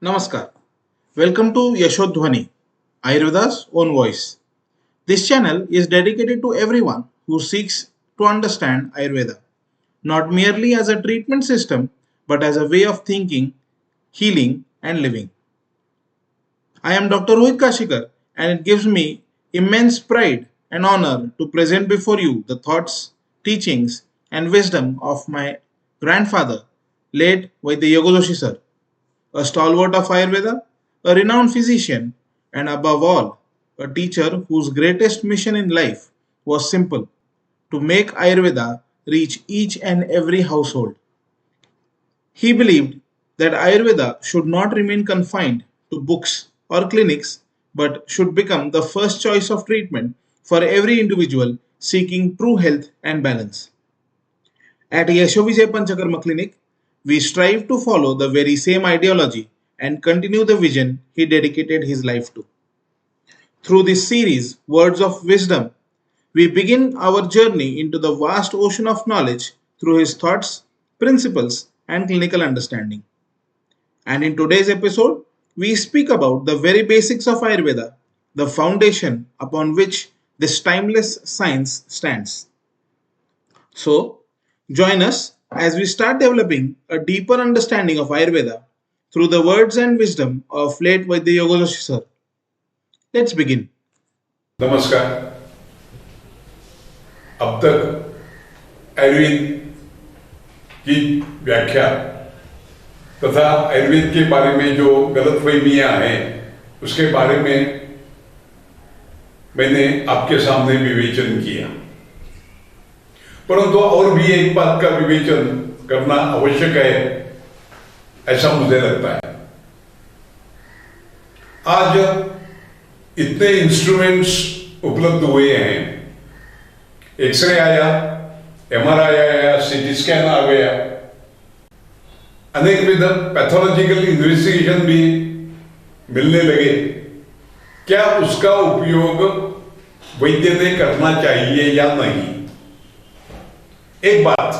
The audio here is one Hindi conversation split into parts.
Namaskar. Welcome to Yashodhwani, Ayurveda's own voice. This channel is dedicated to everyone who seeks to understand Ayurveda, not merely as a treatment system, but as a way of thinking, healing, and living. I am Dr. Rohit Kashikar, and it gives me immense pride and honor to present before you the thoughts, teachings, and wisdom of my grandfather, late Vaidya Yogadoshi sir, a stalwart of Ayurveda, a renowned physician, and above all, a teacher whose greatest mission in life was simple: to make Ayurveda reach each and every household. He believed that Ayurveda should not remain confined to books or clinics but should become the first choice of treatment for every individual seeking true health and balance. At Yashovijay Panchakarma Clinic, we strive to follow the very same ideology and continue the vision he dedicated his life to. Through this series, Words of Wisdom, we begin our journey into the vast ocean of knowledge through his thoughts, principles, and clinical understanding. And in today's episode, we speak about the very basics of Ayurveda, the foundation upon which this timeless science stands. So, join us as we start developing a deeper understanding of Ayurveda through the words and wisdom of late Vaidya Yogadoshi sir. Let's begin. नमस्कार। अब तक आयुर्वेद की व्याख्या तथा आयुर्वेद के बारे में जो गलतफहमियां हैं उसके बारे में मैंने आपके सामने विवेचन किया, परंतु और भी एक बात का विवेचन करना आवश्यक है ऐसा मुझे लगता है। आज इतने इंस्ट्रूमेंट्स उपलब्ध हुए हैं, एक्सरे आया, एमआरआई आया, सीटी स्कैन आ गया, अनेक विध पैथोलॉजिकल इन्वेस्टिगेशन भी मिलने लगे। क्या उसका उपयोग वैद्य ने करना चाहिए या नहीं? एक बात,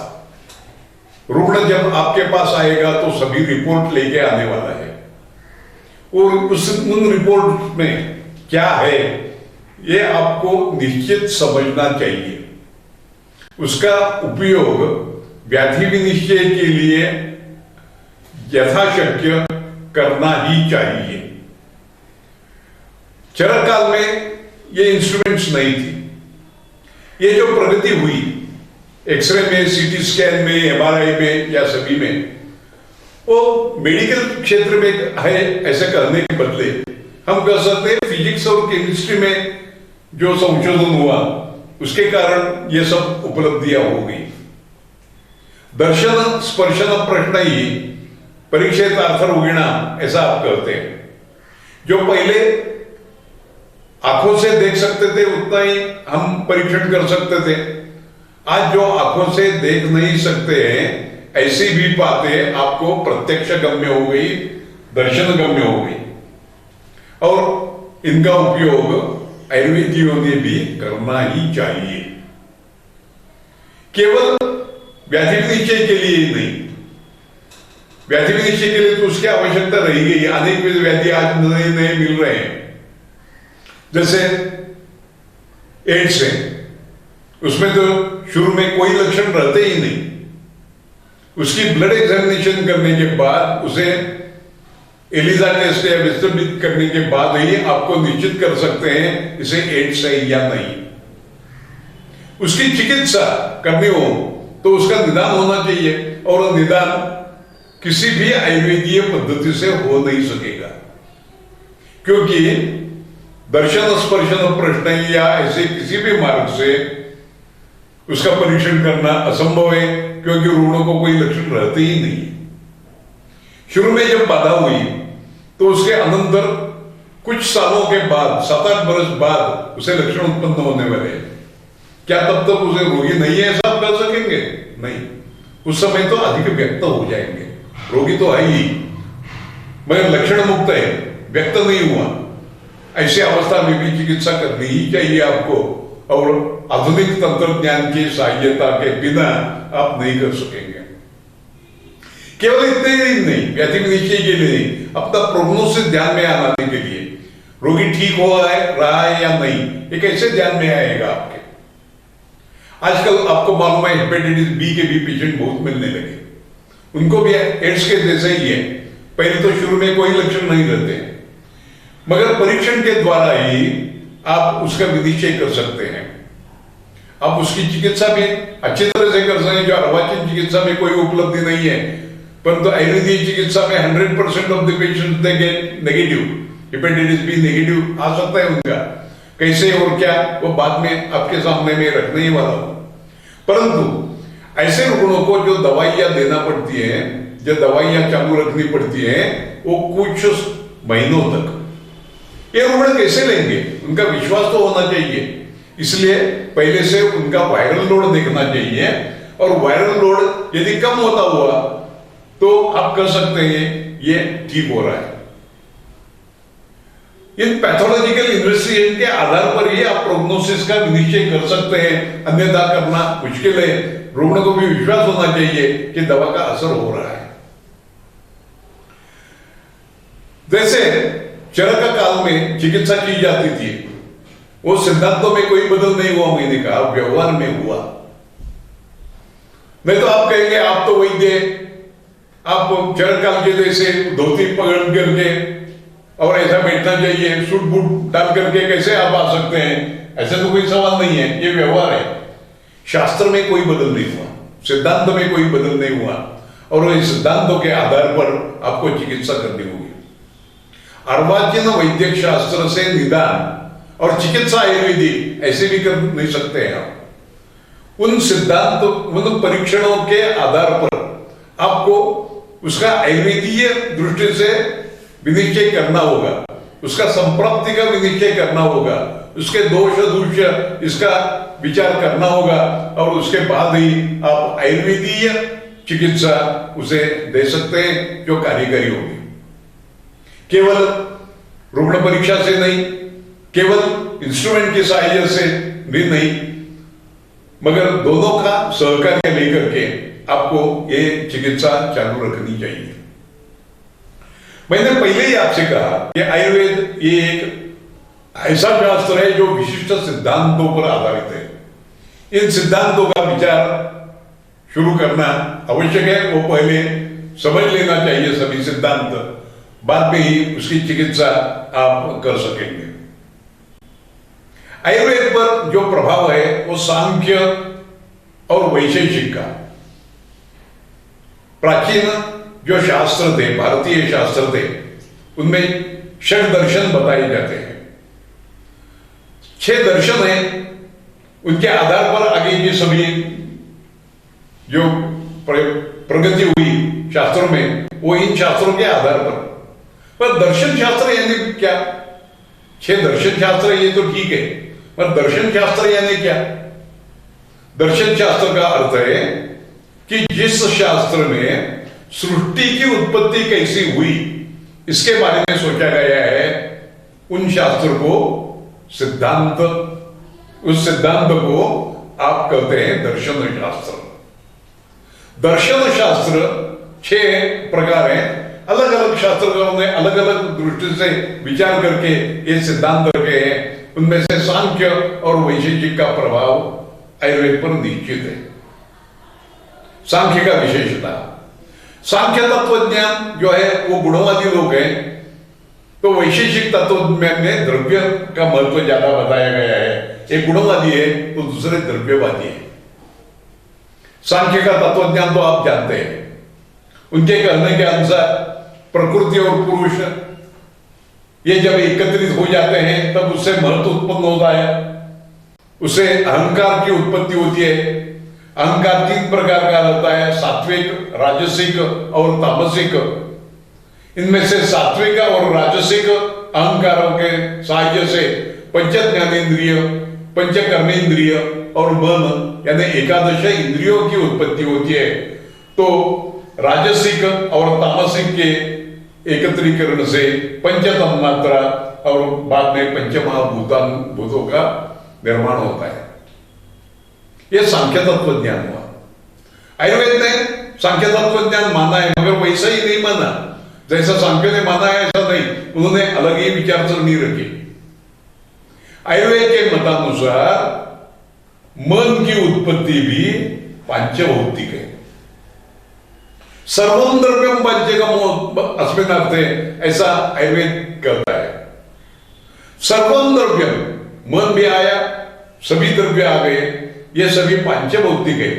रुग्ण जब आपके पास आएगा तो सभी रिपोर्ट लेके आने वाला है और उन रिपोर्ट में क्या है ये आपको निश्चित समझना चाहिए। उसका उपयोग व्याधि विनिश्चय के लिए यथाशक्य करना ही चाहिए। चरक काल में ये इंस्ट्रूमेंट्स नहीं थी। ये जो प्रगति हुई एक्सरे में, सीटी स्कैन में, एमआरआई में या सभी में, वो मेडिकल क्षेत्र में है ऐसे कहने के बदले हम कह सकते हैं फिजिक्स और केमिस्ट्री में जो संशोधन हुआ उसके कारण ये सब उपलब्धियां हो गई। दर्शन स्पर्शन प्रश्न ही परीक्षेत अर्थरूगिणा ऐसा आप कहते हैं। जो पहले आंखों से देख सकते थे उतना ही हम परीक्षण कर सकते थे, आज जो आंखों से देख नहीं सकते हैं ऐसी भी बातें आपको प्रत्यक्ष गम्य हो गई, दर्शन गम्य हो गई और इनका उपयोग आयुर्वेदियों ने भी करना ही चाहिए। केवल व्याधि निश्चय के लिए ही नहीं, व्याधि निश्चय के लिए तो उसकी आवश्यकता रही गई। अनेक व्याधि आज नए नए मिल रहे हैं, जैसे एड्स है, उसमें तो शुरू में कोई लक्षण रहते ही नहीं। उसकी ब्लड एग्जामिनेशन करने के बाद उसे एलिजा टेस्ट या विस्तृत करने के बाद ही आपको निश्चित कर सकते हैं इसे एड्स है या नहीं। उसकी चिकित्सा करनी हो तो उसका निदान होना चाहिए और निदान किसी भी आयुर्वेदीय पद्धति से हो नहीं सकेगा, क्योंकि दर्शन स्पर्शन प्रश्न या ऐसे किसी भी मार्ग से उसका परीक्षण करना असंभव है, क्योंकि रुग्णों को कोई लक्षण रहते ही नहीं। शुरू में जब बाधा हुई तो उसके अनंतर कुछ सालों के बाद, 7-8 वर्ष बाद उसे लक्षण उत्पन्न होने वाले हैं। क्या तब तक उसे रोगी नहीं है ऐसा आप कह सकेंगे? नहीं, उस समय तो अधिक व्यक्त हो जाएंगे। रोगी तो है ही मगर लक्षण मुक्त है, व्यक्त नहीं हुआ। ऐसी अवस्था में भी चिकित्सा करनी ही चाहिए आपको, और आधुनिक तंत्रज्ञान की सहायता के बिना आप नहीं कर सकेंगे। केवल इतने ही नहीं, व्याधि निश्चय के लिए नहीं, अपना प्रोग्नोसिस ध्यान में आने के लिए, रोगी ठीक हो रहा है या नहीं, ये कैसे ध्यान में आएगा आपके। आजकल आपको मालूम है हेपेटाइटिस बी के भी पेशेंट बहुत मिलने लगे, उनको भी एड्स के जैसे ही है। पहले तो शुरू में कोई लक्षण नहीं रहते, मगर परीक्षण के द्वारा ही आप उसका विनिश्चय कर सकते हैं। आप उसकी चिकित्सा भी अच्छी तरह से कर सकते हैं, जो अर्वाचीन चिकित्सा में कोई उपलब्धि नहीं है, परंतु आयुर्वेदिक चिकित्सा में 100% of the patients they get negative, hepatitis B negative आ सकता है उनका। कैसे और क्या वो बाद में आपके सामने में रखने ही वाला हूं। परंतु ऐसे रुग्णों को जो दवाइयां देना पड़ती है, जो दवाइयां चालू रखनी पड़ती है, वो कुछ महीनों तक ये रुग्ण कैसे लेंगे, उनका विश्वास तो होना चाहिए। इसलिए पहले से उनका वायरल लोड देखना चाहिए, और वायरल लोड यदि कम होता हुआ तो आप कह सकते हैं ये ठीक हो रहा है। इन पैथोलॉजिकल इन्वेस्टिगेशन के आधार पर ही आप प्रोग्नोसिस का निश्चय कर सकते हैं, अन्यथा करना मुश्किल है। रुग्ण को भी विश्वास होना चाहिए कि दवा का असर हो रहा है। जैसे चरक काल में चिकित्सा की जाती थी, वो सिद्धांतों में कोई बदल नहीं हुआ, मैंने कहा व्यवहार में हुआ। नहीं तो आप कहेंगे आप तो वैद्य, आप चरक काल के जैसे धोती पकड़ करके और ऐसा बैठना चाहिए, सूट बूट डाल करके कैसे आप आ सकते हैं, ऐसा तो कोई सवाल नहीं है, ये व्यवहार है। शास्त्र में कोई बदल नहीं हुआ, सिद्धांत में कोई बदल नहीं हुआ, और इस सिद्धांतों के आधार पर आपको चिकित्सा करनी होगी। अर्वाचीन वैद्यक शास्त्र से निदान और चिकित्सा आयुर्वेदिक ऐसे भी कर नहीं सकते हैं आप। उन सिद्धांत, उन परीक्षणों के आधार पर आपको उसका आयुर्वेदीय दृष्टि से विनिश्चय करना होगा, उसका संप्राप्ति का विनिश्चय करना होगा, उसके दोष दूष इसका विचार करना होगा, और उसके बाद ही आप आयुर्वेदीय चिकित्सा उसे दे सकते हैं जो कार्यकारी होगी। केवल रुग्ण परीक्षा से नहीं, केवल इंस्ट्रूमेंट की सहायता से भी नहीं, मगर दोनों का सहकार्य लेकर के आपको ये चिकित्सा चालू रखनी चाहिए। मैंने पहले ही आपसे कहा कि आयुर्वेद ये एक ऐसा शास्त्र है जो विशिष्ट सिद्धांतों पर आधारित है। इन सिद्धांतों का विचार शुरू करना आवश्यक है, वो पहले समझ लेना चाहिए सभी सिद्धांत, बाद में ही उसकी चिकित्सा आप कर सकेंगे। आयुर्वेद पर जो प्रभाव है वो सांख्य और वैशेषिक का, प्राचीन जो शास्त्र थे, भारतीय शास्त्र थे, उनमें 6 दर्शन बताए जाते हैं। 6 दर्शन है, उनके आधार पर आगे की सभी जो प्रगति हुई शास्त्रों में, वो इन शास्त्रों के आधार पर दर्शन शास्त्र यानी क्या? 6 दर्शन शास्त्र ये तो ठीक है, पर दर्शन शास्त्र यानी क्या? दर्शन शास्त्र का अर्थ है कि जिस शास्त्र में सृष्टि की उत्पत्ति कैसी हुई इसके बारे में सोचा गया है, उन शास्त्र को सिद्धांत, उस सिद्धांत को आप कहते हैं दर्शन शास्त्र। दर्शन शास्त्र 6 प्रकार हैं, अलग अलग शास्त्रकारों ने अलग अलग दृष्टि से विचार करके ये सिद्धांत रखे हैं। उनमें से सांख्य और वैशेषिक का प्रभाव आयुर्वेद पर निश्चित है। सांख्य का विशेषता, सांख्य तत्वज्ञान जो है वो गुणवादी लोग हैं, तो वैशेषिक तत्वज्ञान में द्रव्य का महत्व ज्यादा बताया गया है। एक गुणवादी है तो दूसरे द्रव्यवादी है। सांख्य का तत्वज्ञान तो आप जानते हैं, उनके कहने के अनुसार प्रकृति और पुरुष ये जब एकत्रित हो जाते हैं तब उससे महत्व उत्पन्न होता है, उससे अहंकार की उत्पत्ति होती है। अहंकार 3 प्रकार का रहता है, सात्विक, राजसिक और तामसिक। इनमें से सात्विक और राजसिक अहंकारों के सहायता से पंच ज्ञानेन्द्रिय, पंच कर्मेंद्रिय और मन यानी 11 इंद्रियों की उत्पत्ति होती है। तो राजसिक और तामसिक के एकत्रीकरण से पंच तन्मात्रा और बाद में पंचमहाभूतों का निर्माण होता है। यह सांख्य तत्व ज्ञान हुआ। आयुर्वेद ने सांख्य तत्वज्ञान माना है, मगर वैसा ही नहीं माना जैसा सांख्य ने माना है, ऐसा नहीं, उन्होंने अलग ही विचारसरणी रखी। आयुर्वेद के मतानुसार मन की उत्पत्ति भी पांचभौतिक है। सर्वम द्रव्यम पंचकम अस्मिन् अर्थे, ऐसा आयुर्वेद कहता है। सर्वम द्रव्यम, मन भी आया, सभी द्रव्य आ गए, ये सभी पांचभौतिक है।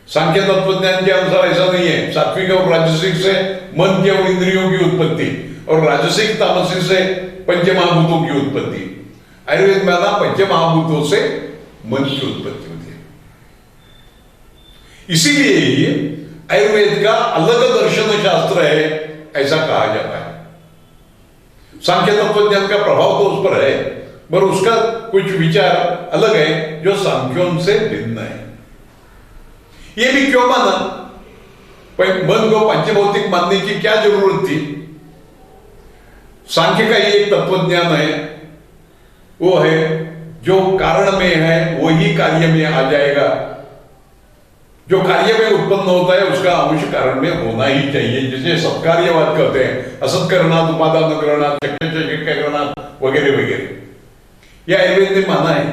सांख्य तत्वज्ञान के अनुसार ऐसा नहीं है। सात्विक और राजसिक से मन की और इंद्रियों की उत्पत्ति, और राजसिक तामसिक से पंचमहाभूतों की उत्पत्ति। आयुर्वेद में आना पंचमहाभूतों से मन की उत्पत्ति होती है। इसीलिए ही आयुर्वेद का अलग दर्शन शास्त्र है, ऐसा कहा जाता है। सांख्य तत्वज्ञान का प्रभाव तो उस पर है, पर उसका कुछ विचार अलग है जो सांख्यों से भिन्न है। ये भी क्यों माना? मन को पंचभौतिक मानने की क्या जरूरत थी? सांख्य का एक तत्वज्ञान है, वो है जो कारण में है वही कार्य में आ जाएगा। जो कार्य में उत्पन्न होता है उसका अंश कारण में होना ही चाहिए। जैसे सत्कार्यवाद कहते हैं, असत करना, उपादान करना, शक्य करना वगैरह वगैरह, यह आयुर्वेद ने माना है।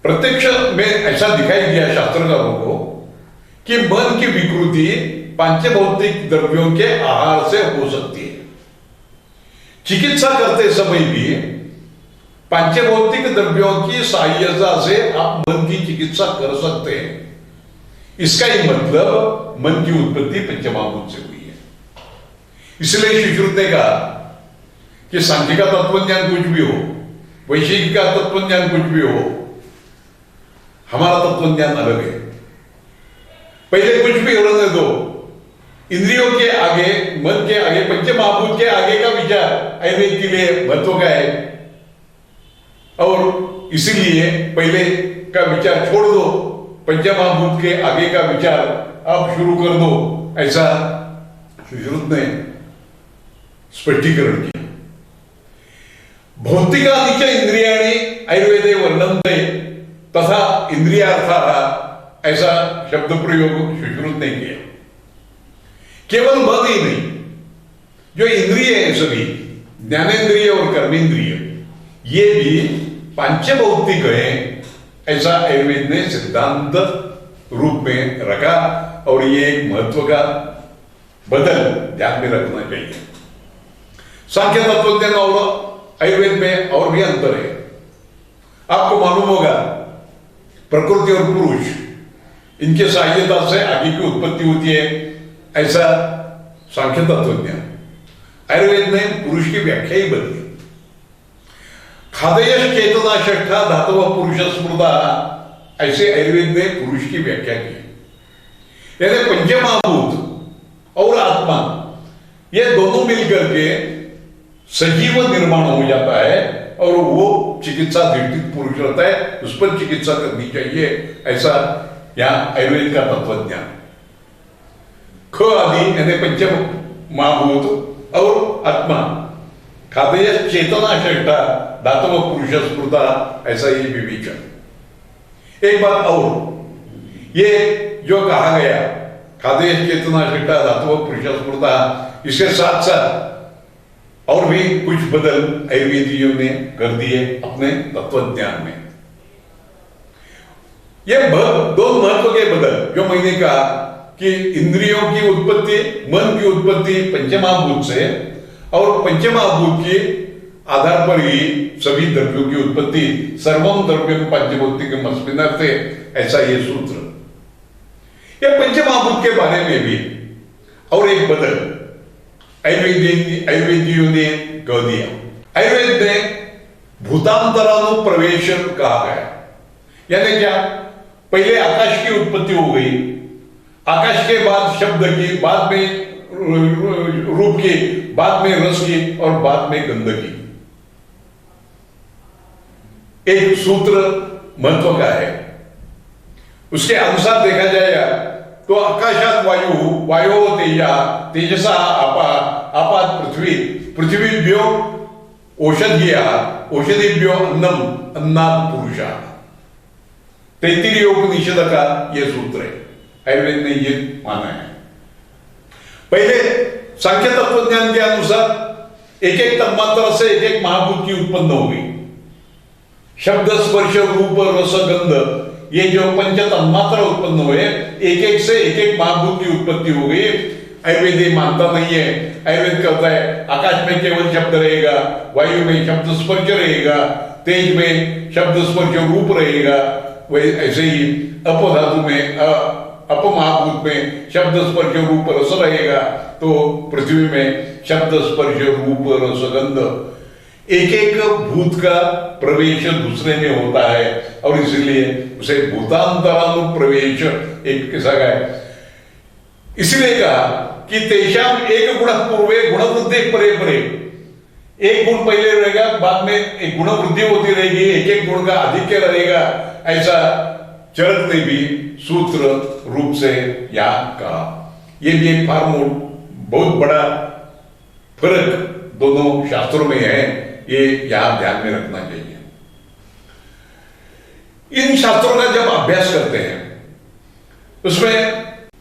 प्रत्यक्ष में ऐसा दिखाई दिया शास्त्रकारों को कि मन की विकृति पांचभौतिक द्रव्यों के आहार से हो सकती है। चिकित्सा करते समय भी पांचभौतिक द्रव्यों की सहायता से आप मन की चिकित्सा कर सकते हैं। इसका ही मतलब मन की उत्पत्ति पंचमहाभूत से हुई है। इसलिए सुश्रुत ने कहा कि सांख्य का तत्वज्ञान कुछ भी हो, वैशेषिक का तत्वज्ञान कुछ भी हो, हमारा तत्वज्ञान अलग है। पहले कुछ भी होने दो, इंद्रियों के आगे, मन के आगे, पंचमहाभूत के आगे का विचार आयुर्वेद के लिए महत्व का है। और इसीलिए पहले का विचार छोड़ दो, पंचमहाभूत के आगे का विचार अब शुरू कर दो, ऐसा सुश्रुत ने स्पष्टीकरण किया। भौतिकानि च इंद्रियाणि आयुर्वेदे वर्णन्ते तथा इंद्रियार्थाः, ऐसा शब्द प्रयोग सुश्रुत ने किया। केवल मन ही नहीं, जो इंद्रिय है सभी, ज्ञानेन्द्रिय और कर्मेंद्रिय, ये भी पांचभौतिक है, ऐसा आयुर्वेद ने सिद्धांत रूप में रखा। और ये एक महत्व का बदल ध्यान में रखना चाहिए। सांख्य तत्वज्ञान और आयुर्वेद में और भी अंतर है। आपको मालूम होगा, प्रकृति और पुरुष, इनके सहायता से आगे की उत्पत्ति होती है, ऐसा सांख्य तत्वज्ञान। आयुर्वेद ने पुरुष की व्याख्या ही बदली। खादय चेतना षष्ठा धातव पुरुष स्मृता, ऐसे आयुर्वेद ने पुरुष की व्याख्या की। यानी पंचमहाभूत और आत्मा, ये दोनों मिलकर के सजीव निर्माण हो जाता है, और वो चिकित्सा दृष्टि पुरुष रहता है, उस पर चिकित्सा करनी चाहिए, ऐसा यहां आयुर्वेद का तत्वज्ञान। ख आदि यानी पंचमहाभूत और आत्मा, खादय चेतना षष्ठा धातव पुरुष स्मृता, ऐसा ये विवेचन। एक बात और, ये जो कहा गया खादय चेतना षष्ठा धातव पुरुष स्मृता, इसके साथ साथ और भी कुछ बदल आयुर्वेदियों ने कर दिए अपने तत्वज्ञान में। ये दो महत्व के बदल जो मैंने कहा कि इंद्रियों की उत्पत्ति, मन की उत्पत्ति पंचमहाभूत से, और पंचमहाभूत के आधार पर ही सभी द्रव्यों की उत्पत्ति, सर्वम द्रव्यम पंचभौतिकम अस्मिन् अर्थे, ऐसा ये सूत्र। यह पंचमहाभूत के बारे में भी और एक बदल आयुर्वेदियों ने कह दिया। आयुर्वेद में भूतांतरानुप्रवेश कहा गया। यानी क्या? पहले आकाश की उत्पत्ति हो गई, आकाश के बाद शब्द की, बाद में रूप की, बाद में रस की, और बाद में गंध की। एक सूत्र महत्व का है। उसके अनुसार देखा जाएगा तो आकाशात वायु, वायो तेजा, तेजसा आपा, आपात पृथ्वी, पृथ्वीभ्यो औषधिया, औषधिभ्यो अन्नम, अन्नात् पुरुषा। तैत्तिरीयोपनिषद का यह सूत्र है, आयुर्वेद ने ये माना है। पहले सांख्य तत्वज्ञान के अनुसार एक एक तन्मात्रा से एक एक महाभूत की उत्पन्न हो गई। शब्द, स्पर्श, रूप, रस, गंध, ये जो पंच तन्मात्रा उत्पन्न हुए, एक एक से एक एक महाभूत की उत्पत्ति हो गई। आयुर्वेद ये मानता नहीं है। आयुर्वेद कहता है आकाश में केवल शब्द रहेगा, वायु में शब्द स्पर्श रहेगा, तेज में शब्द स्पर्श रूप रहेगा, वही ऐसे ही अपधातु में अपमहाभूत में शब्द स्पर्श रूप रस रहेगा, तो पृथ्वी में शब्द स्पर्श रूप रस गंध, एक एक भूत का प्रवेश दूसरे में होता है और इसलिए उसे भूतांतरानुप्रवेश एक किस्सा का है। इसलिए कहा कि तेषाम एक गुण पूर्वे गुण वृद्धि परे परे, एक गुण पहले रहेगा, बाद में एक गुण वृद्धि होती रहेगी, एक एक गुण का आधिक्य रहेगा। ऐसा चरक ने भी सूत्र रूप से यहां कहा। यह भी एक बहुत बड़ा फर्क दोनों शास्त्रों में है, ये यहां ध्यान में रखना चाहिए। इन शास्त्रों का जब अभ्यास करते हैं, उसमें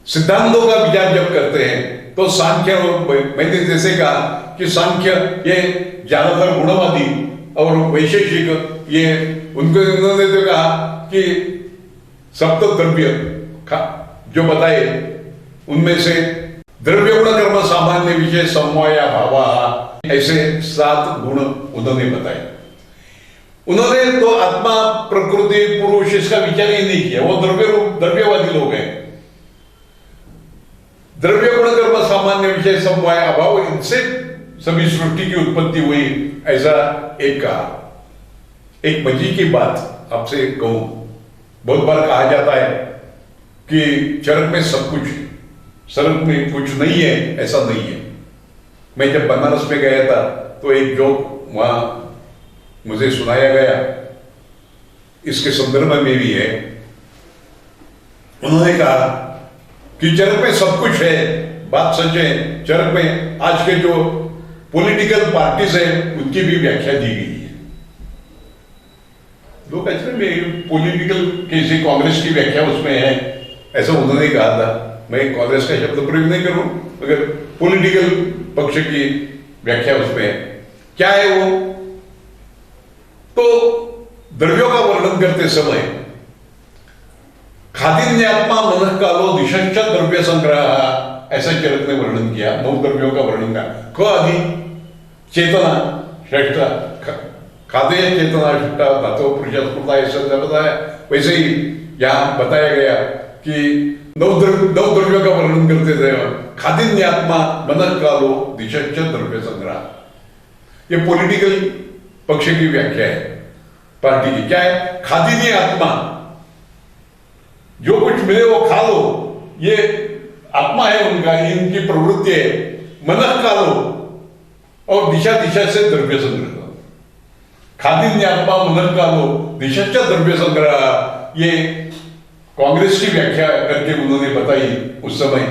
सिद्धांतों का विचार जब करते हैं, तो सांख्य, मैंने जैसे कहा कि सांख्य ये ज्यादातर गुणवादी और वैशेषिक, ये उन्होंने तो कहा कि सप्त द्रव्य जो बताए उनमें से द्रव्य गुण कर्म सामान्य विषय समवाया भावा, ऐसे 7 गुण उन्होंने बताए। उन्होंने तो आत्मा, प्रकृति, पुरुष इसका विचार ही नहीं किया, वो द्रव्यवादी लोग हैं। द्रव्य गुण कर्म सामान्य विषय समवाय अभाव, इनसे सभी सृष्टि की उत्पत्ति हुई, ऐसा एक कहा। एक मजे की बात आपसे कहूं, बहुत बार कहा जाता है कि चरक में सब कुछ है, चरक में कुछ नहीं है, ऐसा नहीं है। मैं जब बनारस में गया था तो एक जोक वहां मुझे सुनाया गया, इसके संदर्भ में भी है। उन्होंने कहा कि चरक में सब कुछ है, बात सच है। चरक में आज के जो पॉलिटिकल पार्टीज है उनकी भी व्याख्या दी गई है। लोग ऐसे में पॉलिटिकल किसी कांग्रेस की व्याख्या उसमें है, ऐसा उन्होंने कहा था। मैं कांग्रेस का शब्द प्रयोग नहीं करूं, मगर पॉलिटिकल पक्ष की व्याख्या उसमें है। क्या है वो? तो द्रव्यों का वर्णन करते समय खादिन्यात्मा मनः कालो दिशंच द्रव्य संग्रह, ऐसा चरक ने वर्णन किया। 9 द्रव्यों का वर्णन का आदि चेतना श्रेष्ठा, खाद्य चेतना श्रेष्ठा, धातु पुरुषा ऐसा बताया। वैसे ही यहां बताया गया कि 9 द्रव्यों का वर्णन करते थे। खादिन्यात्मा मनः कालो दिशंच द्रव्य संग्रह, ये पॉलिटिकल पक्ष की व्याख्या है पार्टी की। क्या है? खादिनी आत्मा, जो कुछ मिले वो खा लो, ये आत्मा है उनका, इनकी प्रवृत्ति है। मनः कालो और दिशा दिशा से द्रव्य संग्रह, खादिन्य आत्मा मनः कालो दिशा द्रव्य संग्रह, ये कांग्रेस की व्याख्या करके उन्होंने बताई उस समय।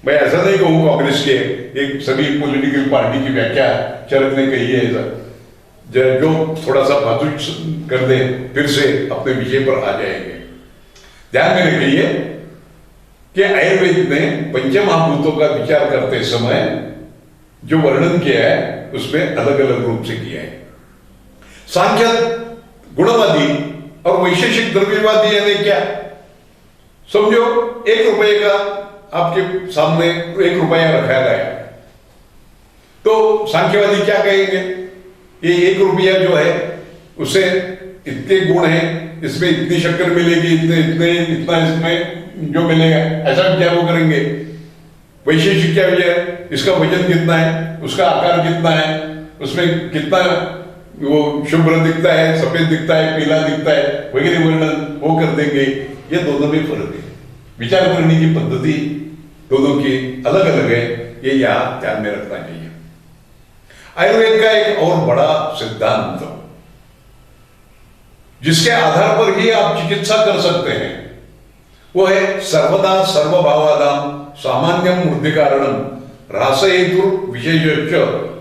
मैं ऐसा नहीं कहूं कांग्रेस के, एक सभी पॉलिटिकल पार्टी की व्याख्या चरक ने कही है। ऐसा जो थोड़ा सा बातू कर दे फिर से अपने विषय पर आ जाएंगे। ध्यान में रखिए कि आयुर्वेद ने पंचमहाभूतों का विचार करते समय जो वर्णन किया है उसमें अलग अलग रूप से किया है। सांख्य गुणवादी और वैशेषिक द्रव्यवादी यानी क्या? समझो 1 रुपये का आपके सामने 1 रुपया रखा गया, तो सांख्यवादी क्या कहेंगे? ये 1 रुपया जो है उससे इतने गुण है, इसमें इतनी शक्कर मिलेगी, इतना इसमें जो मिलेगा, ऐसा क्या वो करेंगे। वैशेषिक क्या है? इसका वजन कितना है, उसका आकार कितना है, उसमें कितना वो शुभ्र दिखता है, सफेद दिखता है, पीला दिखता है, वगैरह वर्णन वो कर देंगे। ये दोनों में फर्क है, विचार करने की पद्धति दोनों की अलग अलग है, ये यहां ध्यान में रखना चाहिए। आयुर्वेद का एक और बड़ा सिद्धांत जिसके आधार पर ही आप चिकित्सा कर सकते हैं वो है सर्वदा सर्वभावादाम सामान्यम मूर्ति कारणम रासहेतु विशेष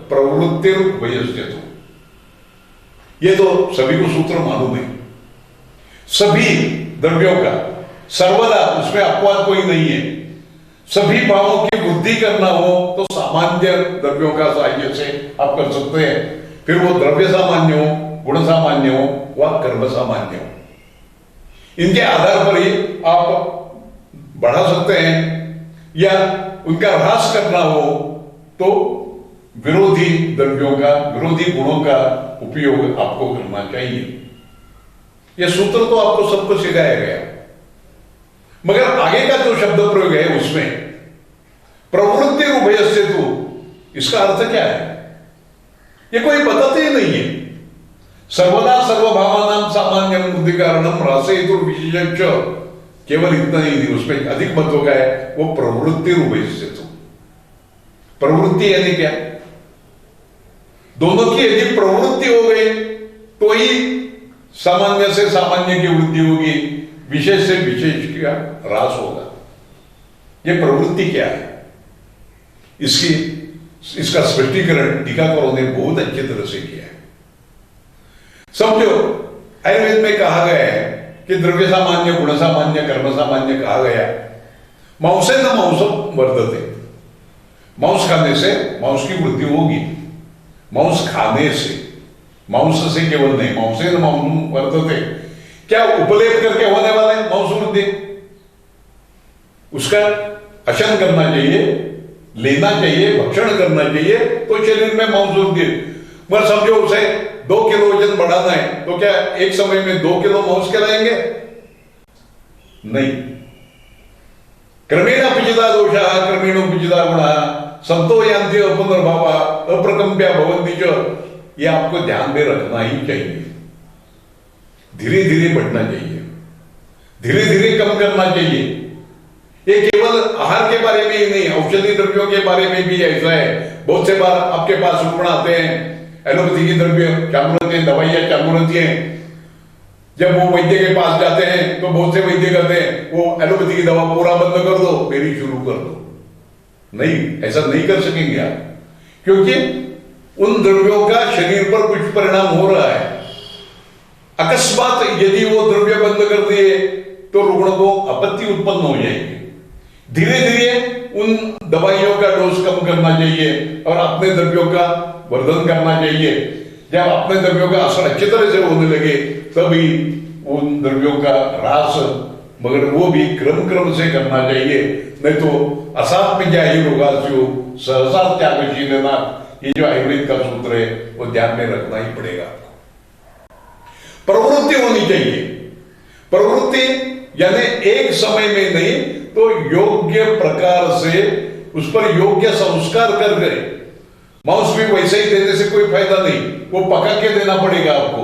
प्रवृत्तिर वयस्यतु। ये तो सभी को सूत्र मालूम है। सभी द्रव्यों का, सर्वदा उसमें अपवाद कोई नहीं है। सभी भावों की वृद्धि करना हो तो सामान्य द्रव्यों का सहायता से आप कर सकते हैं, फिर वो द्रव्य सामान्य हो, गुण सामान्य हो व कर्म सामान्य हो, इनके आधार पर ही आप बढ़ा सकते हैं। या उनका ह्रास करना हो तो विरोधी द्रव्यों का, विरोधी गुणों का उपयोग आपको करना चाहिए। यह सूत्र तो आपको सबको सिखाया गया, मगर आगे का जो शब्द प्रयोग है उसमें प्रवृत्ति उभयस्य तु, इसका अर्थ क्या है ये कोई बताते ही नहीं है। सर्वदा सर्वभावानां सामान्यं बुद्धि कारणम रासयितुर विशेषञ्च, केवल इतना ही नहीं, उसमें अधिक महत्व का है वो प्रवृत्ति उभयस्य तु। प्रवृत्ति यानी क्या, दोनों की यदि प्रवृत्ति हो गई तो ही सामान्य से सामान्य की वृद्धि होगी, विशेष से विशेष का ह्रास होगा। यह प्रवृत्ति क्या है, इसका स्पष्टीकरण टीकाकारों ने बहुत अच्छी तरह से किया है। समझो आयुर्वेद में कहा गया है कि द्रव्य सामान्य, गुण सामान्य, कर्म सामान्य कहा गया। मांसेन मांसम वर्धते, मांस खाने से मांस की वृद्धि होगी। मांस खाने से, मांस से केवल नहीं, मांसेन मांसम वर्धते, क्या उपलेप करके होने वाला है मांस वृद्धि? उसका अशन करना चाहिए, लेना चाहिए, भक्षण करना चाहिए तो शरीर में मांस वृद्धि। मगर समझो उसे 2 किलो वजन बढ़ाना है तो क्या एक समय में 2 किलो मांस खिलाएंगे? नहीं। क्रमेण पिचिदा दोषा क्रमेण पिचिदा गुणा संतो यान्ति पुनर्भावा अप्रकम्प्या भवन्ति च, ये आपको ध्यान में रखना ही चाहिए। धीरे धीरे बढ़ना चाहिए, धीरे धीरे कम करना चाहिए। ये केवल आहार के बारे में ही नहीं, औषधि द्रव्यों के बारे में भी ऐसा है। बहुत से बार आपके पास रुग्ण आते हैं, एलोपैथी की द्रव्य चालू रहते हैं, दवाइयां चालू रहती हैं। जब वो वैद्य के पास जाते हैं तो बहुत से वैद्य कहते हैं वो एलोपैथी की दवा पूरा बंद कर दो, मेरी शुरू कर दो। नहीं, ऐसा नहीं कर सकेंगे आप, क्योंकि उन द्रव्यों का शरीर पर कुछ परिणाम हो रहा है। अकस्मात यदि वो द्रव्य बंद कर दिए तो रुग्ण को आपत्ति उत्पन्न हो जाएगी। धीरे धीरे उन दवाइयों का डोज कम करना चाहिए और अपने द्रव्यों का वर्धन करना चाहिए। जब अपने द्रव्यों का असर अच्छी तरह से होने लगे तभी उन द्रव्यों का ह्रास, मगर वो भी क्रम क्रम से करना चाहिए। नहीं तो असात्मिज्ञा ही रोगास्यो सहसा त्यागशीलना, ये जो आयुर्वेद का सूत्र है वो ध्यान में रखना ही पड़ेगा। प्रवृत्ति होनी चाहिए। प्रवृत्ति यानी एक समय में नहीं तो योग्य प्रकार से उस पर योग्य संस्कार कर गए। मांस भी वैसे ही देने से कोई फायदा नहीं, वो पका के देना पड़ेगा आपको।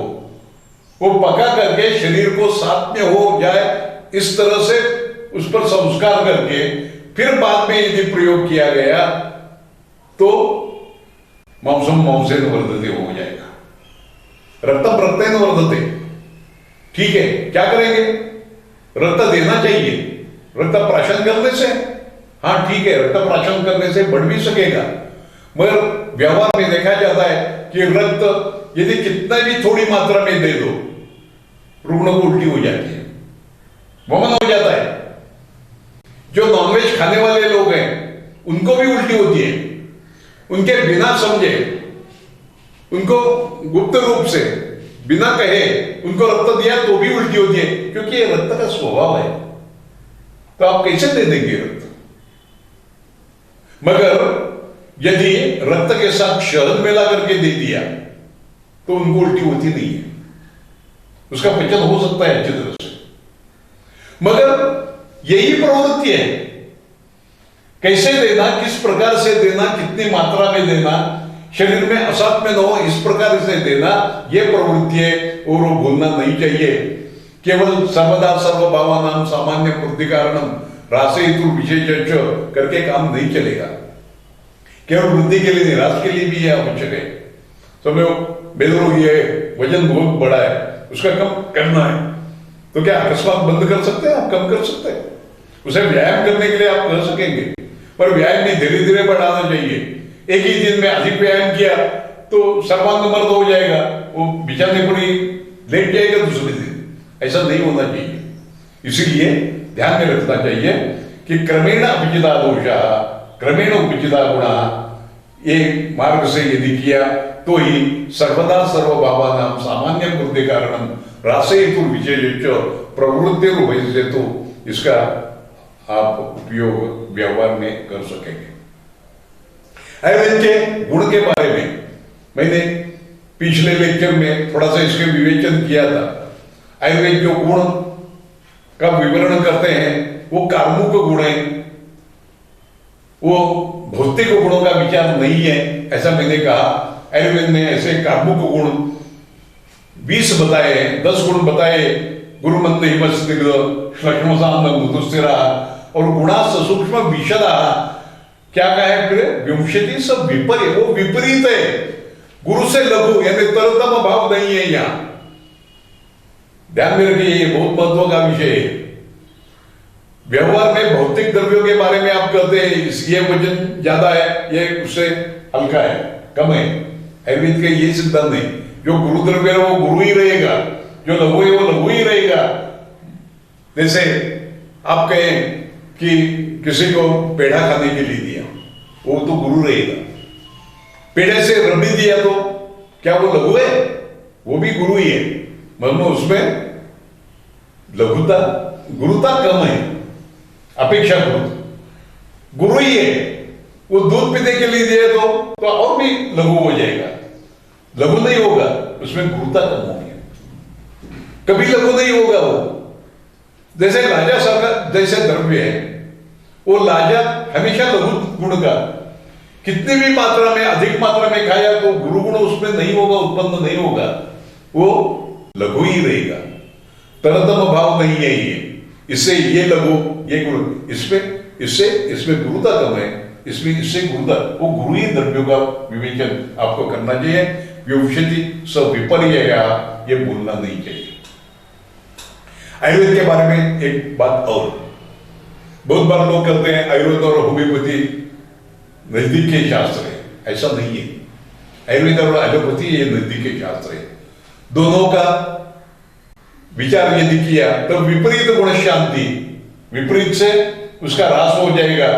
वो पका करके शरीर को सात्म्य हो जाए इस तरह से उस पर संस्कार करके फिर बाद में यदि प्रयोग किया गया तो मांसम मांसेन वर्धते हो जाएगा। रक्तम रक्तेन वर्धते, ठीक है, क्या करेंगे? रक्त देना चाहिए। रक्त प्राशन करने से, हाँ ठीक है, रक्त प्राशन करने से बढ़ भी सकेगा, मगर व्यवहार में देखा जाता है कि रक्त यदि कितना भी थोड़ी मात्रा में दे दो रुग्ण को उल्टी हो जाती है, वमन हो जाता है। जो नॉनवेज खाने वाले लोग हैं उनको भी उल्टी होती है, उनके बिना समझे, उनको गुप्त रूप से बिना कहे उनको रक्त दिया तो भी उल्टी होती है, क्योंकि ये रक्त का स्वभाव है। तो आप कैसे दे देंगे रक्त? मगर यदि रक्त के साथ शहद मिला करके दे दिया तो उनको उल्टी होती नहीं है, उसका पचन हो सकता है अच्छी तरह से। मगर यही प्रवृत्ति है, कैसे देना, किस प्रकार से देना, कितनी मात्रा में देना, शरीर में असात्म्य न हो इस प्रकार से देना, यह प्रवृत्ति है और वो भूलना नहीं चाहिए। केवल सर्वदा सर्वभावानां सामान्य वृद्धि कारणम रासयितुर विशेषञ्च करके काम नहीं चलेगा। केवल वृद्धि के लिए नहीं, ह्रास के लिए भी यह आवश्यक है। समझो बेदरोगी है, वजन बहुत बड़ा है, उसका कम करना है तो क्या अकस्मात बंद कर सकते हैं? आप कम कर सकते हैं। उसे व्यायाम करने के लिए आप कर सकेंगे, पर व्यायाम नहीं, धीरे धीरे बढ़ाना चाहिए। एक ही दिन में अधिक व्यायाम किया तो सर्वांग मर्द हो जाएगा, वो बिछाने पड़ी लेट जाएगा दूसरे दिन। ऐसा नहीं होना चाहिए। इसीलिए ध्यान में रखना चाहिए कि क्रमेण अपचिता दोषा क्रमेण उपचिता गुणा, ये मार्ग से यदि किया तो ही सर्वदा सर्वभावानां सामान्य बुद्धि कारणम रासयितु विशेष प्रवृत्ति रूप तो इसका आप उपयोग व्यवहार में कर सकेंगे। आयुर्वेद के गुण के बारे में मैंने पिछले लेक्चर में थोड़ा सा इसके विवेचन किया था। आयुर्वेद जो गुण का विवरण करते हैं वो कार्मुक गुण है, वो भौतिक गुणों का विचार नहीं है, ऐसा मैंने कहा। आयुर्वेद ने ऐसे कार्मुक गुण 20 बताए हैं, 10 गुण बताए, गुरुमंद हिमस्निग्ध श्लक्ष्मसाम मृदुस्थिरा, और गुणा सूक्ष्म विशदा क्या कहा है फिर 20 सब विपरीत, वो विपरीत है, गुरु से लघु यानी तरतम भाव नहीं है। यहां ध्यान में रखिए, ये बहुत महत्व का विषय है। व्यवहार में भौतिक द्रव्यों के बारे में आप कहते हैं ये वजन ज्यादा है, ये उससे हल्का है, कम है। आयुर्वेद का ये सिद्धांत नहीं, जो गुरु द्रव्य है वो गुरु ही रहेगा, जो लघु है वो लघु ही रहेगा। जैसे आप कहें कि किसी को पेड़ा खाने के लिए दिया, वो तो गुरु रहेगा। पेड़े से रबड़ी दिया तो क्या वो लघु है? वो भी गुरु ही है, मतलब उसमें लघुता गुरुता कम है, अपेक्षा गुरु ही है। वो दूध पीने के लिए दिए तो और भी लघु हो जाएगा, लघु नहीं होगा, उसमें गुरुता कम होगी, कभी लघु नहीं होगा वो। जैसे लाजा सरकार जैसे द्रव्य है, वो लाजा हमेशा लघु गुण का, कितनी भी मात्रा में अधिक मात्रा में खाया तो गुरु गुण उसमें नहीं होगा, उत्पन्न नहीं होगा, वो लघु ही रहेगा, तरतम भाव नहीं है ये। इससे ये लघु ये गुरु, इसमें गुरुता कम है, इसमें इससे गुरुता, वो गुरु ही द्रव्यों का विवेचन आपको करना चाहिए। विवक्षति सब विपर्य, ये भूलना नहीं चाहिए। आयुर्वेद के बारे में एक बात और, बहुत बार लोग कहते हैं आयुर्वेद और होम्योपैथी नजदीक के शास्त्र है, ऐसा नहीं है। आयुर्वेद और एलोपैथी ये नजदीक के शास्त्र है, दोनों का विचार यदि किया तो विपरीत गुण शांति, विपरीत से उसका ह्रास हो जाएगा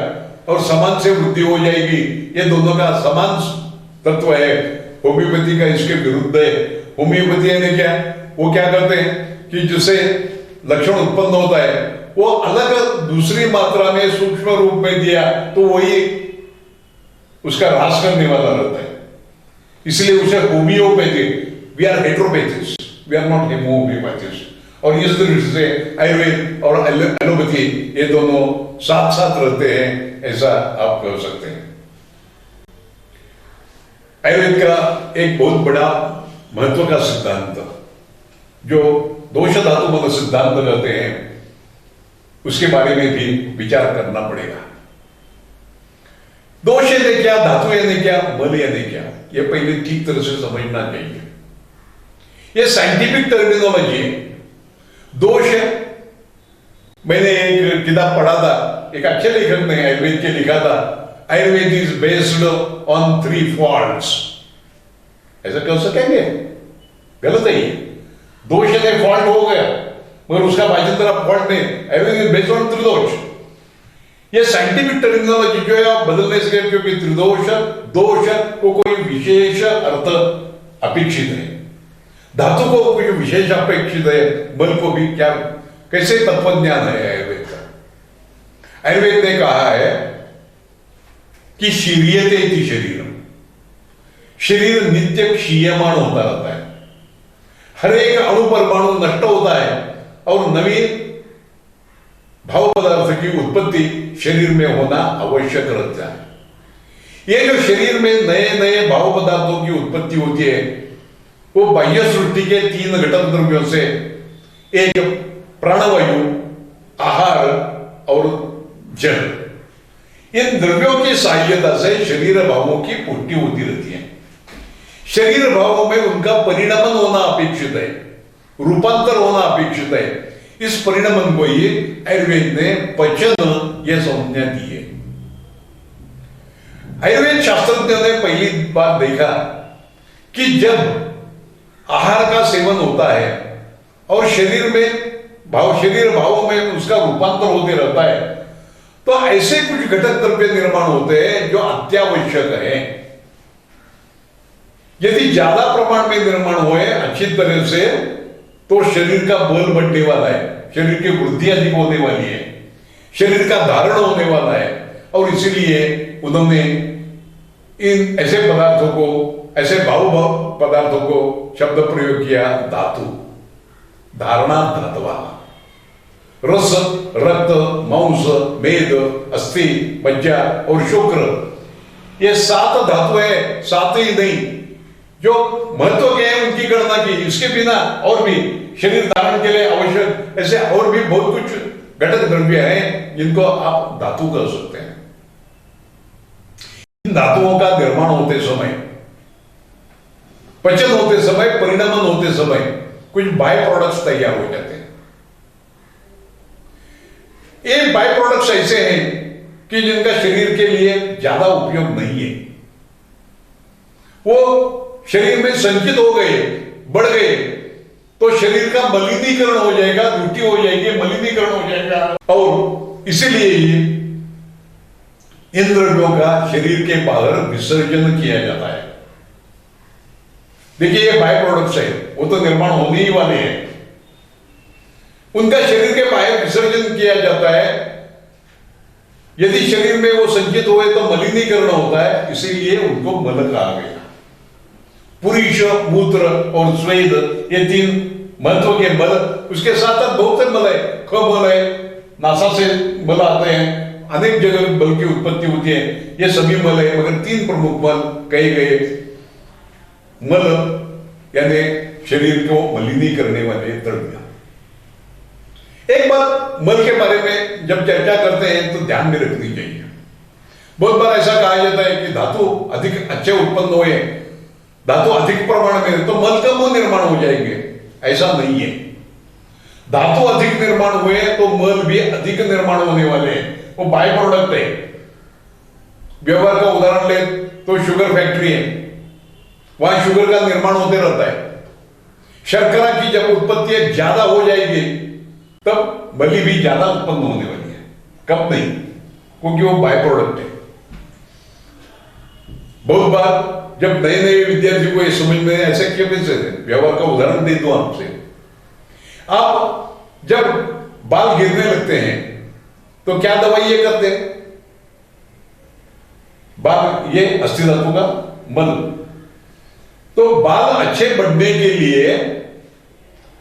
और समान से वृद्धि हो जाएगी, ये दोनों का समान तत्व है। होम्योपैथी का इसके विरुद्ध है। होम्योपैथी यानी क्या, वो क्या करते हैं कि जिससे लक्षण उत्पन्न होता है वो अलग दूसरी मात्रा में सूक्ष्म रूप में दिया तो वही उसका ह्रास करने वाला रहता है, इसलिए उसे homeopathy, we are heteropathist, we are not homeopathist. और इस दृष्टि से आयुर्वेद और एलोपैथी ये दोनों साथ साथ रहते हैं, ऐसा आप कह सकते हैं। आयुर्वेद का एक बहुत बड़ा महत्व का सिद्धांत जो दोष धातु मल सिद्धांत कहते हैं, उसके बारे में भी विचार करना पड़ेगा। दोष यानी क्या, धातु यानी क्या, मल यानी क्या, यह पहले ठीक तरह से समझना चाहिए। यह साइंटिफिक टर्मिनोलॉजी है। दोष, मैंने एक किताब पढ़ा था, एक अच्छे लेखक ने आयुर्वेद के लिखा था, Ayurveda is based on 3 faults. ऐसा कह सकेंगे? गलत है ये। दोष यानी फॉल्ट हो गया, मगर उसका बाजिंदरा फॉल्ट नहीं। Ayurveda is based on tridosha. ये साइंटिफिक टर्मिनोलॉजी जो है आप बदलने से, क्योंकि त्रिदोष दोष को कोई विशेष अर्थ अपेक्षित है, धातु को कोई विशेष अपेक्षित है, बल को भी क्या, कैसे तत्वज्ञान है आयुर्वेद का। आयुर्वेद ने कहा है कि शीर्यते इति शरीरम, शरीर नित्य क्षीयमाण होता रहता है, हर एक अणु परमाणु नष्ट होता है और नवीन भाव पदार्थ की उत्पत्ति शरीर में होना आवश्यक रहता है। ये जो शरीर में नए नए भाव पदार्थों की उत्पत्ति होती है वो बाह्य सृष्टि के 3 घटक द्रव्यों से, एक प्राणवायु, आहार और जल, इन द्रव्यों की सहायता से शरीर भावों की पुष्टि होती रहती है। शरीर भावों में उनका परिणमन होना अपेक्षित है, रूपांतर होना अपेक्षित है। इस परिणमन को ही आयुर्वेद ने पचन यह संज्ञा दी है। आयुर्वेद शास्त्रज्ञों ने पहली बार देखा कि जब आहार का सेवन होता है और शरीर में भाव शरीर भावों में उसका रूपांतर होते रहता है। तो ऐसे कुछ घटक द्रव्य निर्माण होते हैं जो अत्यावश्यक है। यदि ज्यादा प्रमाण में निर्माण हुए अच्छी तरह से तो शरीर का बल बढ़ने वाला है, शरीर की वृद्धि अधिक होने वाली है, शरीर का धारण होने वाला है। और इसीलिए उन्होंने इन ऐसे पदार्थों को, ऐसे भाव पदार्थों को शब्द प्रयोग किया धातु, धारणा धातवा। रस, रक्त, मांस, मेद, अस्थि, मज्जा और शुक्र, ये 7 धातु है, 7 ही नहीं, जो महत्व के हैं उनकी गणना की। इसके बिना और भी शरीर धारण के लिए आवश्यक ऐसे और भी बहुत कुछ घटक द्रव्य हैं जिनको आप धातु कह सकते हैं। इन धातुओं का निर्माण होते समय, पचन होते समय, परिणमन होते समय कुछ बाय प्रोडक्ट्स तैयार हो जाते हैं। ये बाय प्रोडक्ट्स ऐसे हैं कि जिनका शरीर के लिए ज्यादा उपयोग नहीं है, वो शरीर में संचित हो गए, बढ़ गए तो शरीर का मलिनीकरण हो जाएगा, त्रुटि हो जाएगी, मलिनीकरण हो जाएगा। और इसीलिए इन द्रव्यों का शरीर के बाहर विसर्जन किया जाता है। देखिए ये बाय प्रोडक्ट्स है, वो तो निर्माण होने ही वाले हैं, उनका शरीर के बाहर विसर्जन किया जाता है। यदि शरीर में वो संचित हुए तो मलिनीकरण होता है, इसीलिए उनको मल कहा गया। पुरुष, मूत्र और स्वेद, ये 3 महत्व के मल, उसके साथ साथ बहुत से मल है, मल है, नासा से मल आते हैं, अनेक जगह बल की उत्पत्ति होती है, ये सभी मल है। मगर 3 प्रमुख मल कहे गए, मल यानी शरीर को मलिनी करने वाले द्रव्य। एक बात मल के बारे में जब चर्चा करते हैं तो ध्यान में रखनी चाहिए। बहुत बार ऐसा कहा जाता है कि धातु अधिक अच्छे उत्पन्न हुए, धातु अधिक प्रमाण में तो मल कम निर्माण हो जाएंगे। ऐसा नहीं है, धातु अधिक निर्माण हुए तो मल भी अधिक निर्माण होने वाले हैं, वो बाय प्रोडक्ट है। व्यवहार का उदाहरण ले तो शुगर फैक्ट्री है, वहां शुगर का निर्माण होते रहता है। शर्करा की जब उत्पत्ति ज्यादा हो जाएगी तब बलि भी ज्यादा उत्पन्न होने वाली है, कम नहीं, क्योंकि वो बाय प्रोडक्ट है। बहुत बार जब नए नए विद्यार्थी को ये समझ में ऐसे क्यों कैसे, व्यवहार का उदाहरण दे दूं आपसे। आप जब बाल गिरने लगते हैं तो क्या दवाई ये करते हैं? बाल, ये अस्थि धातु का मल। तो बाल अच्छे बढ़ने के लिए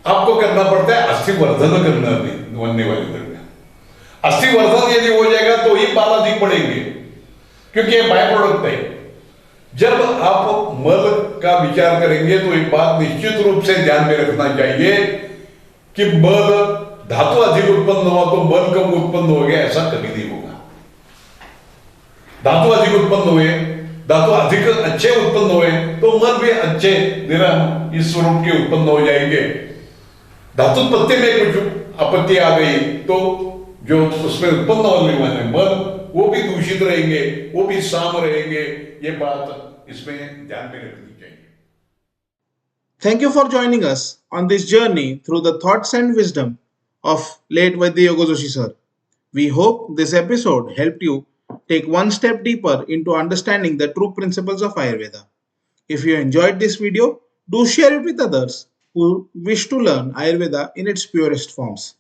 आपको करना पड़ता है अस्थिवर्धन करना, बनने वाली द्रव्य। अस्थिवर्धन यदि हो जाएगा तो ही बाल अधिक बढ़ेंगे, क्योंकि ये बाय प्रोडक्ट है। जब आप मल का विचार करेंगे तो एक बात निश्चित रूप से ध्यान में रखना चाहिए कि मल, धातु अधिक उत्पन्न हुआ तो मल कम उत्पन्न हो गया, ऐसा कभी नहीं होगा। धातु अधिक उत्पन्न हुए, धातु अधिक अच्छे उत्पन्न हुए तो मल भी अच्छे इस स्वरूप के उत्पन्न हो जाएंगे। धातुत्पत्ति में कुछ आपत्ति आ गई तो जो उसमें उत्पन्न होने वाले मल वो भी दूषित रहेंगे, वो भी साम रहेंगे। ये बात इसमें ध्यान में रखनी चाहिए। Thank you for joining us on this journey through the thoughts and wisdom of late Vaidya Yoga Joshi sir. We hope this episode helped you take one step deeper into understanding the true principles of Ayurveda. If you enjoyed this video, do share it with others who wish to learn Ayurveda in its purest forms.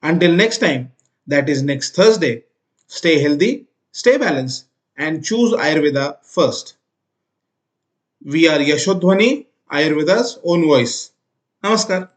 Until next time, that is next Thursday, stay healthy, stay balanced, and choose Ayurveda first. We are Yashodhwani, Ayurveda's own voice. Namaskar.